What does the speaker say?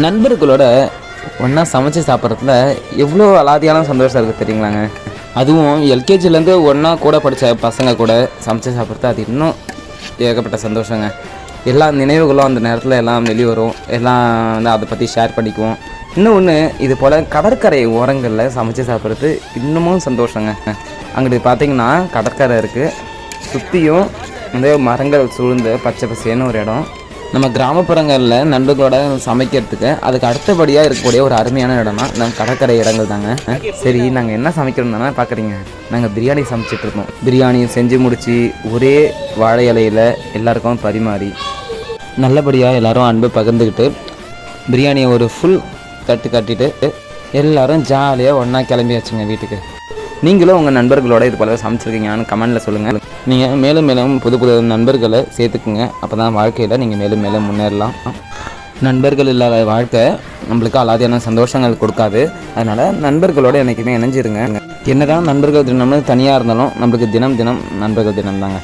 நண்பர்களோட ஒன்றா சமைச்சு சாப்பிட்றதுல எவ்வளோ அலாதியான சந்தோஷம் இருக்குது தெரியுங்களாங்க. அதுவும் எல்கேஜிலேருந்து ஒன்றா கூட படித்த பசங்க கூட சமைச்சு சாப்பிட்றது அது இன்னும் ஏகப்பட்ட சந்தோஷங்க. எல்லா நினைவுகளும் அந்த நேரத்தில் எல்லாம் வெளியே வரும். எல்லாம் வந்து அதை பற்றி ஷேர் பண்ணிக்குவோம். இன்னொன்று இது போல் கடற்கரை ஓரங்களில் சமைச்சு சாப்பிட்றது இன்னமும் சந்தோஷங்க. அங்கிட்டு பார்த்திங்கன்னா கடற்கரை இருக்குது, சுற்றியும் வந்து மரங்கள் சூழ்ந்து பச்சை பசேன்னு ஒரு இடம். நம்ம கிராமப்புறங்களில் நண்பர்களோட சமைக்கிறதுக்கு அதுக்கு அடுத்தபடியாக இருக்கக்கூடிய ஒரு அருமையான இடம்னா நாங்கள் கடற்கரை இடங்கள் தாங்க. சரி, நாங்கள் என்ன சமைக்கிறோம் தானே பார்க்குறீங்க. நாங்கள் பிரியாணி சமைச்சிட்ருக்கோம். பிரியாணி செஞ்சு முடித்து ஒரே வாழை இலையில் எல்லாருக்கும் பரிமாறி நல்லபடியாக எல்லோரும் அன்பு பகிர்ந்துக்கிட்டு பிரியாணியை ஒரு ஃபுல் தட்டு கட்டிட்டு எல்லோரும் ஜாலியாக ஒன்றா கிளம்பியாச்சுங்க வீட்டுக்கு. நீங்களும் உங்கள் நண்பர்களோட இது போல சமைச்சிருக்கீங்கன்னு கமெண்டில் சொல்லுங்கள். நீங்கள் மேலும் மேலும் புது புது நண்பர்களை சேர்த்துக்குங்க. அப்போ தான் வாழ்க்கையில் நீங்கள் மேலும் மேலும் முன்னேறலாம். நண்பர்கள் இல்லாத வாழ்க்கை நம்மளுக்கு அலாதியான சந்தோஷங்கள் கொடுக்காது. அதனால் நண்பர்களோடு என்றைக்குமே இணைஞ்சிருங்க. என்ன தான் நண்பர்கள் தினம்னு தனியாக இருந்தாலும் நம்மளுக்கு தினம் தினம் நண்பர்கள் தினம் தாங்க.